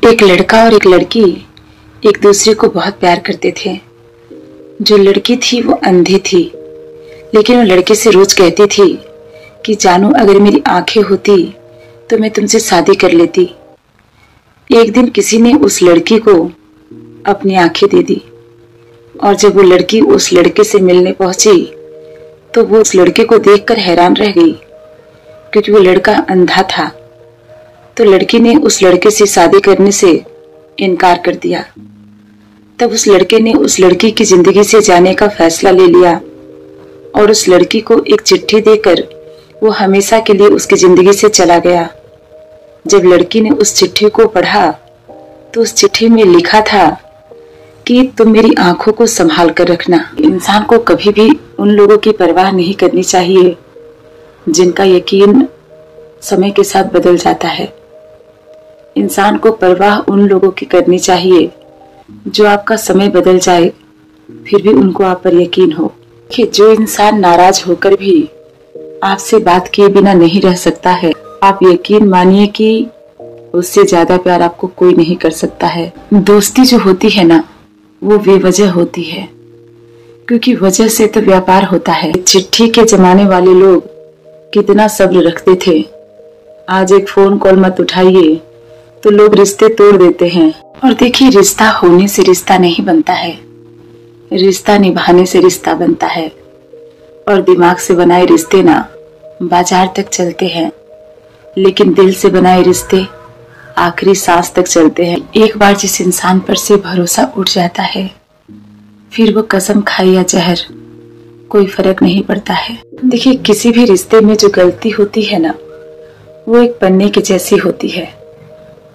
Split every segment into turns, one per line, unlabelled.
एक लड़का और एक लड़की एक दूसरे को बहुत प्यार करते थे। जो लड़की थी वो अंधी थी, लेकिन वो लड़के से रोज कहती थी कि जानू, अगर मेरी आंखें होती तो मैं तुमसे शादी कर लेती। एक दिन किसी ने उस लड़की को अपनी आंखें दे दी और जब वो लड़की उस लड़के से मिलने पहुंची तो वो उस लड़के को देखकर हैरान रह गई, क्योंकि वो लड़का अंधा था। तो लड़की ने उस लड़के से शादी करने से इनकार कर दिया। तब उस लड़के ने उस लड़की की जिंदगी से जाने का फैसला ले लिया और उस लड़की को एक चिट्ठी देकर वो हमेशा के लिए उसकी जिंदगी से चला गया। जब लड़की ने उस चिट्ठी को पढ़ा तो उस चिट्ठी में लिखा था कि तुम मेरी आंखों को संभाल कर रखना। इंसान को कभी भी उन लोगों की परवाह नहीं करनी चाहिए जिनका यकीन समय के साथ बदल जाता है। इंसान को परवाह उन लोगों की करनी चाहिए जो आपका समय बदल जाए फिर भी उनको आप पर यकीन हो। कि जो इंसान नाराज होकर भी आपसे बात किए बिना नहीं रह सकता है, आप यकीन मानिए कि उससे ज्यादा प्यार आपको कोई नहीं कर सकता है। दोस्ती जो होती है ना, वो बेवजह होती है, क्योंकि वजह से तो व्यापार होता है। चिट्ठी के जमाने वाले लोग कितना सब्र रखते थे। आज एक फोन कॉल मत उठाइए तो लोग रिश्ते तोड़ देते हैं। और देखिए, रिश्ता होने से रिश्ता नहीं बनता है, रिश्ता निभाने से रिश्ता बनता है। और दिमाग से बनाए रिश्ते ना बाजार तक चलते हैं, लेकिन दिल से बनाए रिश्ते आखिरी सांस तक चलते हैं। एक बार जिस इंसान पर से भरोसा उठ जाता है, फिर वो कसम खाए या जहर, कोई फर्क नहीं पड़ता है। देखिए, किसी भी रिश्ते में जो गलती होती है ना, वो एक पन्ने के जैसी होती है,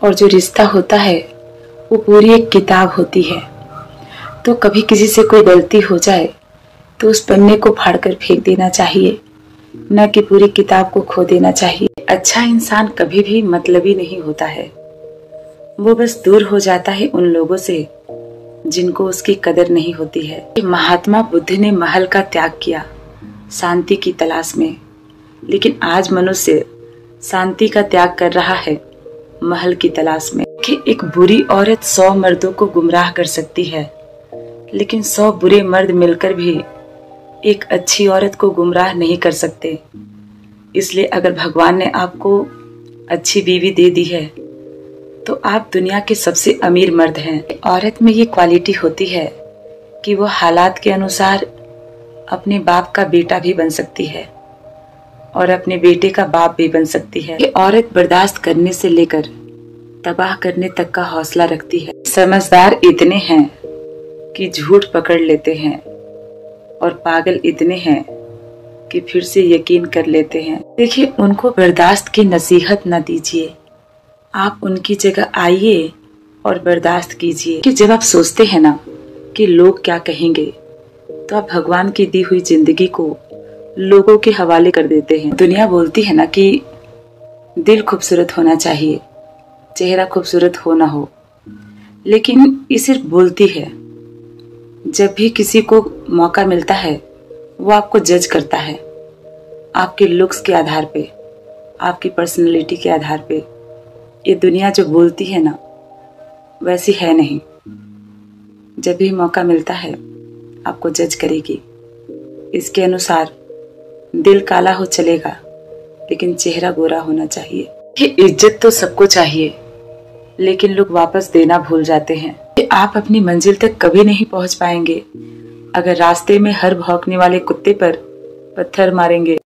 और जो रिश्ता होता है वो पूरी एक किताब होती है। तो कभी किसी से कोई गलती हो जाए तो उस पन्ने को फाड़कर फेंक देना चाहिए, न कि पूरी किताब को खो देना चाहिए। अच्छा इंसान कभी भी मतलबी नहीं होता है, वो बस दूर हो जाता है उन लोगों से जिनको उसकी कदर नहीं होती है। महात्मा बुद्ध ने महल का त्याग किया शांति की तलाश में, लेकिन आज मनुष्य शांति का त्याग कर रहा है महल की तलाश में। कि एक बुरी औरत 100 मर्दों को गुमराह कर सकती है, लेकिन 100 बुरे मर्द मिलकर भी एक अच्छी औरत को गुमराह नहीं कर सकते। इसलिए अगर भगवान ने आपको अच्छी बीवी दे दी है तो आप दुनिया के सबसे अमीर मर्द हैं। औरत में ये क्वालिटी होती है कि वो हालात के अनुसार अपने बाप का बेटा भी बन सकती है और अपने बेटे का बाप भी बन सकती है। ये औरत बर्दाश्त करने से लेकर तबाह करने तक का हौसला रखती है। समझदार इतने हैं कि झूठ पकड़ लेते हैं और पागल इतने हैं कि फिर से यकीन कर लेते हैं। देखिए, उनको बर्दाश्त की नसीहत न दीजिए, आप उनकी जगह आइए और बर्दाश्त कीजिए। कि जब आप सोचते हैं ना कि लोग क्या कहेंगे, तो आप भगवान की दी हुई जिंदगी को लोगों के हवाले कर देते हैं। दुनिया बोलती है ना कि दिल खूबसूरत होना चाहिए, चेहरा खूबसूरत हो ना हो, लेकिन ये सिर्फ बोलती है। जब भी किसी को मौका मिलता है वो आपको जज करता है आपके लुक्स के आधार पे, आपकी पर्सनैलिटी के आधार पे। ये दुनिया जो बोलती है ना, वैसी है नहीं। जब भी मौका मिलता है आपको जज करेगी। इसके अनुसार दिल काला हो चलेगा, लेकिन चेहरा गोरा होना चाहिए। कि इज्जत तो सबको चाहिए, लेकिन लोग वापस देना भूल जाते हैं। कि आप अपनी मंजिल तक कभी नहीं पहुंच पाएंगे अगर रास्ते में हर भौंकने वाले कुत्ते पर पत्थर मारेंगे।